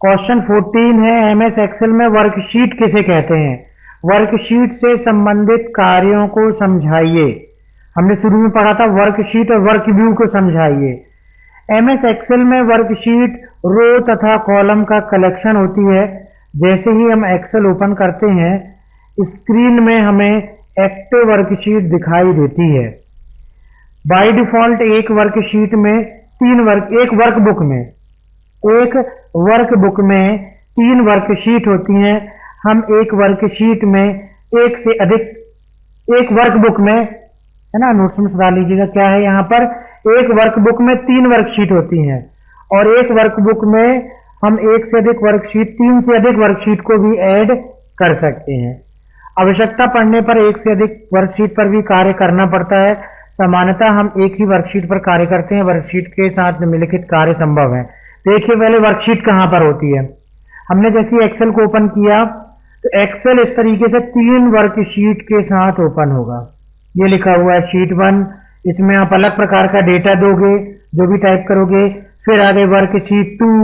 Question 14 है MS Excel में worksheet किसे कहते हैं। वर्कशीट से संबंधित कार्यों को समझाइए। हमने शुरू में पढ़ा था वर्कशीट और वर्क व्यू को समझाइए। एमएस एक्सेल में वर्कशीट रो तथा कॉलम का कलेक्शन होती है। जैसे ही हम एक्सेल ओपन करते हैं स्क्रीन में हमें एक्टिव वर्कशीट दिखाई देती है। बाय डिफॉल्ट एक वर्कशीट में एक वर्कबुक में 3 वर्कशीट होती हैं। हम एक वर्कशीट में एक वर्कबुक में, है ना, नोट्स में सुधार लीजिएगा क्या है यहाँ पर, एक वर्कबुक में 3 वर्कशीट होती हैं और एक वर्कबुक में हम 3 से अधिक वर्कशीट को भी ऐड कर सकते हैं। आवश्यकता पड़ने पर 1 से अधिक वर्कशीट पर भी कार्य करना पड़ता है। सामान्यतः हम एक ही वर्कशीट पर कार्य करते हैं। वर्कशीट के साथ निम्नलिखित कार्य संभव है। देखिए पहले वर्कशीट कहाँ पर होती है। हमने जैसे एक्सेल को ओपन किया तो एक्सेल इस तरीके से 3 वर्कशीट के साथ ओपन होगा। ये लिखा हुआ है शीट 1। इसमें आप अलग प्रकार का डेटा दोगे, जो भी टाइप करोगे। फिर आगे वर्कशीट 2,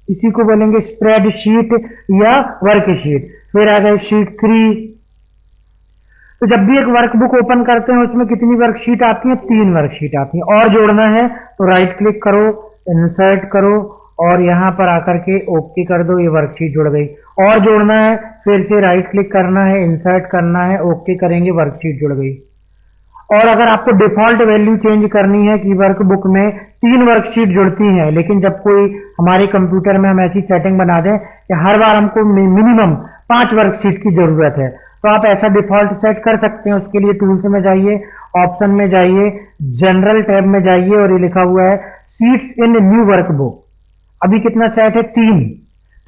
इसी को बोलेंगे स्प्रेडशीट या वर्कशीट। फिर आगे शीट 3। तो जब भी एक वर्कबुक ओपन करते हैं उसमें कितनी वर्कशीट आती है? 3 वर्कशीट आती है। और जोड़ना है तो राइट क्लिक करो, इंसर्ट करो और यहाँ पर आकर के ओके कर दो, ये वर्कशीट जुड़ गई। और जोड़ना है फिर से राइट क्लिक करना है, इंसर्ट करना है, ओके करेंगे, वर्कशीट जुड़ गई। और अगर आपको डिफॉल्ट वैल्यू चेंज करनी है कि वर्कबुक में 3 वर्कशीट जुड़ती हैं, लेकिन जब कोई हमारे कंप्यूटर में हम ऐसी सेटिंग बना दें कि हर बार हमको मिनिमम 5 वर्कशीट की जरूरत है, तो आप ऐसा डिफॉल्ट सेट कर सकते हैं। उसके लिए टूल्स में जाइए, ऑप्शन में जाइए, जनरल टैब में जाइए और ये लिखा हुआ है सीट्स इन न्यू वर्कबुक। अभी कितना सेट है? 3।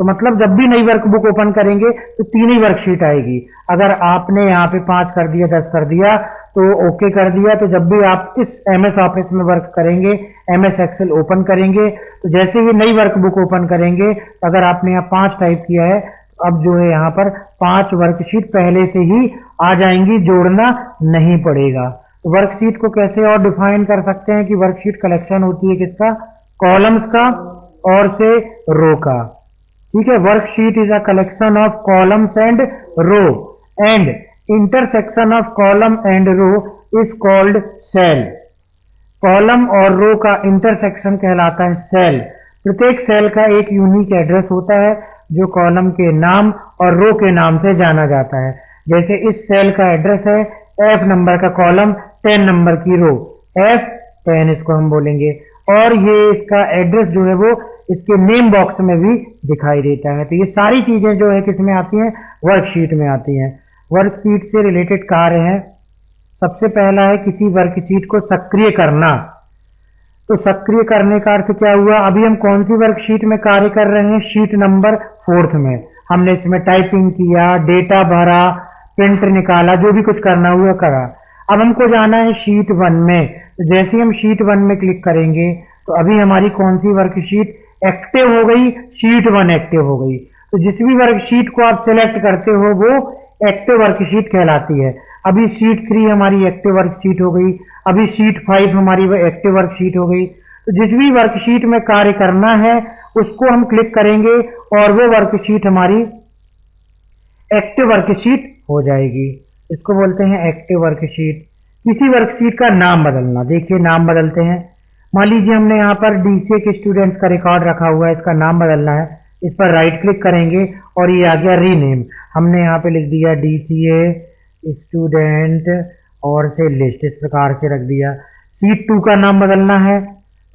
तो मतलब जब भी नई वर्कबुक ओपन करेंगे तो 3 ही वर्कशीट आएगी। अगर आपने यहाँ पे 5 कर दिया, 10 कर दिया तो ओके कर दिया, तो जब भी आप इस एमएस ऑफिस में वर्क करेंगे, एमएस एक्सेल ओपन करेंगे, तो जैसे ही नई वर्कबुक ओपन करेंगे, तो अगर आपने यहाँ 5 टाइप किया है, अब जो है यहाँ पर 5 वर्कशीट पहले से ही आ जाएंगी, जोड़ना नहीं पड़ेगा। तो वर्कशीट को कैसे और डिफाइन कर सकते हैं कि वर्कशीट कलेक्शन होती है किसका? कॉलम्स का और से रो का। ठीक है, worksheet is a collection of columns and row and intersection of column and row is called cell. Column और रो का इंटरसेक्शन कहलाता है सेल। प्रत्येक सेल का एक यूनिक एड्रेस होता है जो कॉलम के नाम और रो के नाम से जाना जाता है। जैसे इस सेल का एड्रेस है F नंबर का कॉलम, 10 नंबर की रो, F10 इसको हम बोलेंगे। और ये इसका एड्रेस जो है वो इसके नेम बॉक्स में भी दिखाई देता है। तो ये सारी चीजें जो है किसमें आती हैं? वर्कशीट में आती हैं। वर्कशीट से रिलेटेड कार्य है। सबसे पहला है किसी वर्कशीट को सक्रिय करना। तो सक्रिय करने का अर्थ क्या हुआ? अभी हम कौन सी वर्कशीट में कार्य कर रहे हैं? शीट नंबर 4 में। हमने इसमें टाइपिंग किया, डेटा भरा, प्रिंट निकाला, जो भी कुछ करना हुआ करा। अब हमको जाना है शीट 1 में। तो जैसे ही हम शीट 1 में क्लिक करेंगे तो अभी हमारी कौन सी वर्कशीट एक्टिव हो गई? शीट 1 एक्टिव हो गई। तो जिस भी वर्कशीट को आप सिलेक्ट करते हो वो एक्टिव वर्कशीट कहलाती है। अभी शीट 3 हमारी एक्टिव वर्कशीट हो गई। अभी शीट 5 हमारी एक्टिव वर्कशीट हो गई। तो जिस भी वर्कशीट में कार्य करना है उसको हम क्लिक करेंगे और वो वर्कशीट हमारी एक्टिव वर्कशीट हो जाएगी। इसको बोलते हैं एक्टिव वर्कशीट। किसी वर्कशीट का नाम बदलना। देखिए नाम बदलते हैं। मान लीजिए हमने यहाँ पर डीसीए के स्टूडेंट्स का रिकॉर्ड रखा हुआ है, इसका नाम बदलना है। इस पर राइट क्लिक करेंगे और ये आ गया रीनेम। हमने यहाँ पे लिख दिया डीसीए स्टूडेंट और से लिस्ट, इस प्रकार से रख दिया। शीट 2 का नाम बदलना है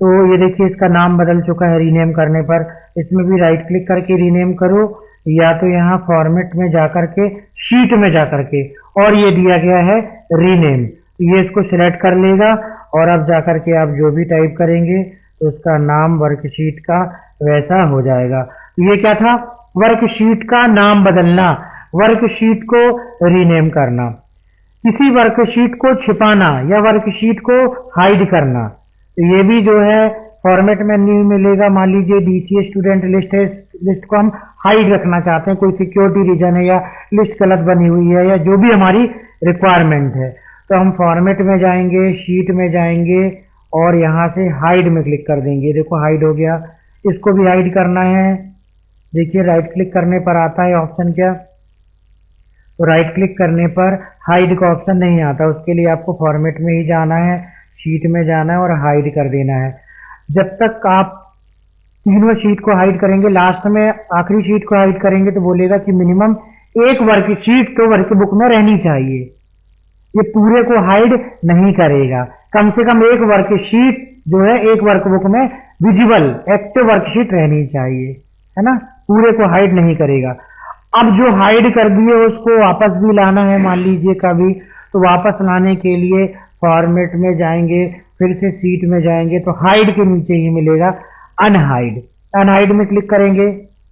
तो ये देखिए इसका नाम बदल चुका है रीनेम करने पर। इसमें भी राइट क्लिक करके रीनेम करो या तो यहाँ फॉर्मेट में जाकर के शीट में जाकर के, और ये दिया गया है रीनेम। ये इसको सिलेक्ट कर लेगा और अब जाकर के आप जो भी टाइप करेंगे तो उसका नाम वर्कशीट का वैसा हो जाएगा। तो ये क्या था? वर्कशीट का नाम बदलना, वर्कशीट को रीनेम करना, किसी वर्कशीट को छिपाना या वर्कशीट को हाइड करना। तो ये भी जो है फॉर्मेट में नहीं मिलेगा। मान लीजिए डीसीए स्टूडेंट लिस्ट है, इस लिस्ट को हम हाइड रखना चाहते हैं, कोई सिक्योरिटी रीजन है या लिस्ट गलत बनी हुई है या जो भी हमारी रिक्वायरमेंट है, तो हम फॉर्मेट में जाएंगे, शीट में जाएंगे और यहाँ से हाइड में क्लिक कर देंगे। देखो हाइड हो गया। इसको भी हाइड करना है देखिए राइट क्लिक करने पर आता है ऑप्शन क्या, तो राइट क्लिक करने पर हाइड का ऑप्शन नहीं आता, उसके लिए आपको फॉर्मेट में ही जाना है, शीट में जाना है और हाइड कर देना है। जब तक आप तीनों शीट को हाइड करेंगे, लास्ट में आखिरी शीट को हाइड करेंगे तो बोलेगा कि मिनिमम एक वर्कशीट तो वर्कबुक में रहनी चाहिए। ये पूरे को हाइड नहीं करेगा, कम से कम एक वर्कशीट जो है एक वर्कबुक में विजिबल एक्टिव वर्कशीट रहनी चाहिए, है ना, पूरे को हाइड नहीं करेगा। अब जो हाइड कर दिए उसको वापस भी लाना है, मान लीजिए कभी, तो वापस लाने के लिए फॉर्मेट में जाएंगे, फिर से सीट में जाएंगे तो हाइड के नीचे ही मिलेगा अनहाइड। अनहाइड में क्लिक करेंगे,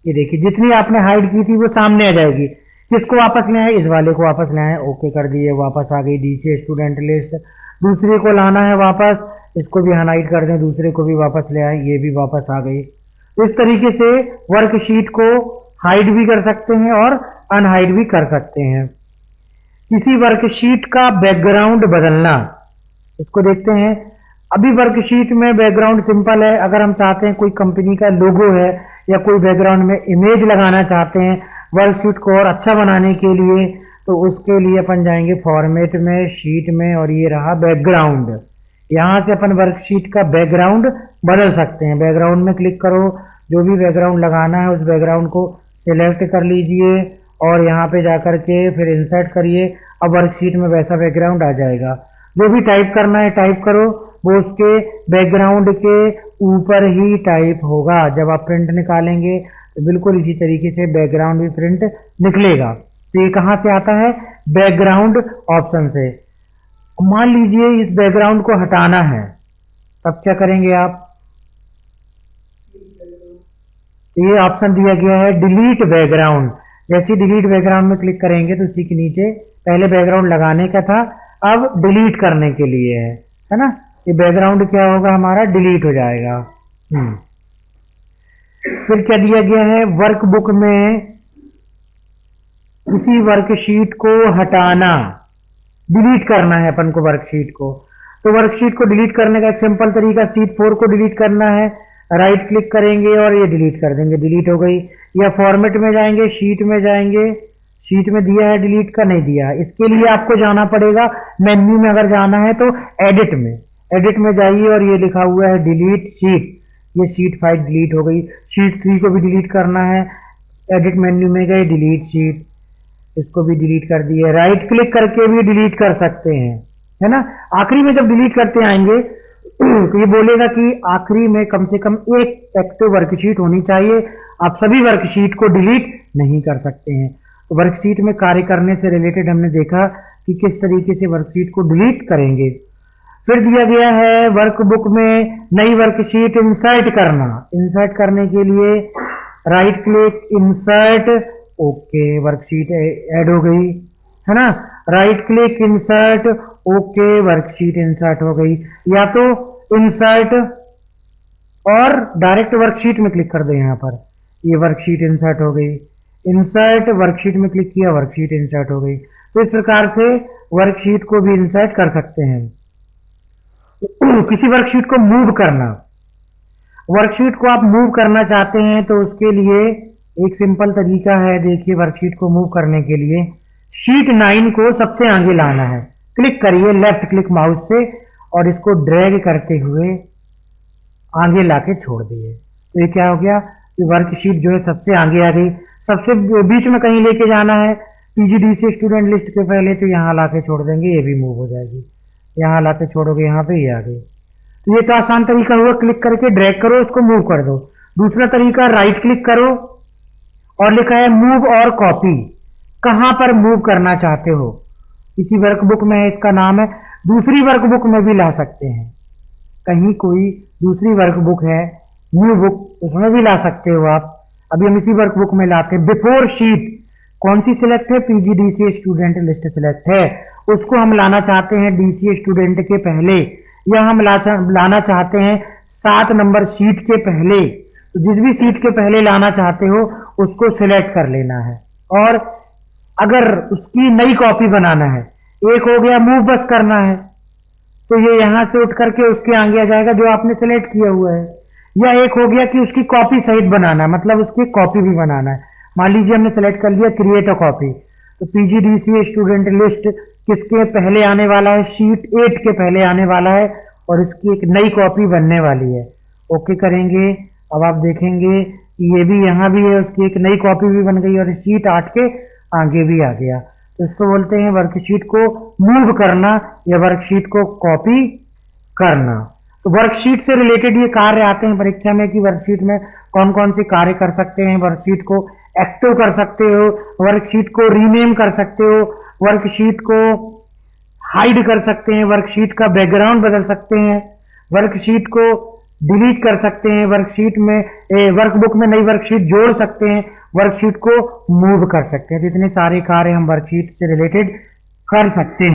ये देखिए जितनी आपने हाइड की थी वो सामने आ जाएगी। किसको वापस ले आए, इस वाले को वापस ले आए, ओके कर दिए, वापस आ गई डीसी स्टूडेंट लिस्ट। दूसरे को लाना है वापस, इसको भी अनहाइड कर दें, दूसरे को भी वापस ले आए, ये भी वापस आ गई। इस तरीके से वर्कशीट को हाइड भी कर सकते हैं और अनहाइड भी कर सकते हैं। किसी वर्कशीट का बैकग्राउंड बदलना, इसको देखते हैं। अभी वर्कशीट में बैकग्राउंड सिंपल है, अगर हम चाहते हैं कोई कंपनी का लोगो है या कोई बैकग्राउंड में इमेज लगाना चाहते हैं वर्कशीट को और अच्छा बनाने के लिए, तो उसके लिए अपन जाएंगे फॉर्मेट में, शीट में, और ये रहा बैकग्राउंड। यहाँ से अपन वर्कशीट का बैकग्राउंड बदल सकते हैं। बैकग्राउंड में क्लिक करो, जो भी बैकग्राउंड लगाना है उस बैकग्राउंड को सिलेक्ट कर लीजिए और यहाँ पे जाकर के फिर इंसर्ट करिए। अब वर्कशीट में वैसा बैकग्राउंड आ जाएगा। जो भी टाइप करना है टाइप करो, वो उसके बैकग्राउंड के ऊपर ही टाइप होगा। जब आप प्रिंट निकालेंगे तो बिल्कुल इसी तरीके से बैकग्राउंड भी प्रिंट निकलेगा। तो ये कहाँ से आता है, बैकग्राउंड ऑप्शन से। मान लीजिए इस बैकग्राउंड को हटाना है, तब क्या करेंगे आप, ये ऑप्शन दिया गया है डिलीट बैकग्राउंड। जैसे डिलीट बैकग्राउंड में क्लिक करेंगे तो उसी के नीचे पहले बैकग्राउंड लगाने का था, अब डिलीट करने के लिए है ना। ये बैकग्राउंड क्या होगा हमारा, डिलीट हो जाएगा। फिर क्या दिया गया है, वर्कबुक में किसी वर्कशीट को हटाना, डिलीट करना है अपन को वर्कशीट को। तो वर्कशीट को डिलीट करने का एक सिंपल तरीका, शीट 4 को डिलीट करना है, राइट क्लिक करेंगे और ये डिलीट कर देंगे, डिलीट हो गई। या फॉर्मेट में जाएंगे, शीट में जाएंगे, शीट में दिया है डिलीट का, नहीं दिया। इसके लिए आपको जाना पड़ेगा मेन्यू में, अगर जाना है तो एडिट में, एडिट में जाइए और ये लिखा हुआ है डिलीट शीट, ये शीट 5 डिलीट हो गई। शीट 3 को भी डिलीट करना है, एडिट मेन्यू में गए, डिलीट शीट, इसको भी डिलीट कर दिए। राइट क्लिक करके भी डिलीट कर सकते हैं, है ना। आखिरी में जब डिलीट करते आएंगे तो ये बोलेगा कि आखिरी में कम से कम एक एक्टिव वर्कशीट होनी चाहिए, आप सभी वर्कशीट को डिलीट नहीं कर सकते हैं। तो वर्कशीट में कार्य करने से रिलेटेड हमने देखा कि किस तरीके से वर्कशीट को डिलीट करेंगे। फिर दिया गया है वर्कबुक में नई वर्कशीट इंसर्ट करना। इंसर्ट करने के लिए right click, insert, okay, worksheet add हो गई, है ना। Right click, insert, okay, worksheet insert हो गई। या तो इंसर्ट और डायरेक्ट वर्कशीट में क्लिक कर दे, यहाँ पर ये वर्कशीट इंसर्ट हो गई। इंसर्ट वर्कशीट में क्लिक किया, वर्कशीट इंसर्ट हो गई। तो इस प्रकार से वर्कशीट को भी इंसर्ट कर सकते हैं। किसी वर्कशीट को मूव करना, वर्कशीट को आप मूव करना चाहते हैं तो उसके लिए एक सिंपल तरीका है। देखिए वर्कशीट को मूव करने के लिए शीट 9 को सबसे आगे लाना है, क्लिक करिए लेफ्ट क्लिक माउस से और इसको ड्रैग करते हुए आगे लाके छोड़ दिए। तो ये क्या हो गया, ये वर्कशीट जो है सबसे आगे आ गई। सबसे बीच में कहीं लेके जाना है पीजीडीसी स्टूडेंट लिस्ट के पहले, तो यहाँ लाके छोड़ देंगे, ये भी मूव हो जाएगी। यहाँ लाके छोड़ोगे, यहाँ पे ये आ गई। तो ये तो आसान तरीका हुआ, क्लिक करके ड्रैग करो, उसको मूव कर दो। दूसरा तरीका राइट क्लिक करो और लिखा है मूव और कॉपी, कहां पर मूव करना चाहते हो। किसी वर्कबुक में है, इसका नाम है, दूसरी वर्कबुक में भी ला सकते हैं। कहीं कोई दूसरी वर्कबुक है, न्यू बुक, उसमें भी ला सकते हो आप। अभी हम इसी वर्कबुक में लाते हैं। बिफोर शीट कौन सी सिलेक्ट है, पीजीडीसी स्टूडेंट लिस्ट सिलेक्ट है, उसको हम लाना चाहते हैं डीसी स्टूडेंट के पहले, या हम लाना चाहते हैं 7 नंबर शीट के पहले। तो जिस भी सीट के पहले लाना चाहते हो उसको सिलेक्ट कर लेना है। और अगर उसकी नई कॉपी बनाना है, एक हो गया मूव बस करना है, तो ये यहां से उठ करके उसके आगे आ जाएगा जो आपने सिलेक्ट किया हुआ है। या एक हो गया कि उसकी कॉपी सहित बनाना है, मतलब उसकी कॉपी भी बनाना है। मान लीजिए हमने सेलेक्ट कर लिया क्रिएट अ कॉपी, तो पीजीडीसीए स्टूडेंट लिस्ट किसके पहले आने वाला है, शीट 8 के पहले आने वाला है और इसकी एक नई कॉपी बनने वाली है। ओके करेंगे। अब आप देखेंगे कि ये भी यहाँ भी है, उसकी एक नई कॉपी भी बन गई और शीट 8 के आगे भी आ गया। तो इसको बोलते हैं वर्कशीट को मूव करना या वर्कशीट को कॉपी करना। तो वर्कशीट से रिलेटेड ये कार्य आते हैं परीक्षा में कि वर्कशीट में कौन कौन से कार्य कर सकते हैं। वर्कशीट को एक्टिव कर सकते हो, वर्कशीट को रीनेम कर सकते हो, वर्कशीट को हाइड कर सकते हैं, वर्कशीट का बैकग्राउंड बदल सकते हैं, वर्कशीट को डिलीट कर सकते हैं, वर्कशीट में वर्कबुक में नई वर्कशीट जोड़ सकते हैं, वर्कशीट को मूव कर सकते हैं। तो इतने सारे कार्य हम वर्कशीट से रिलेटेड कर सकते हैं।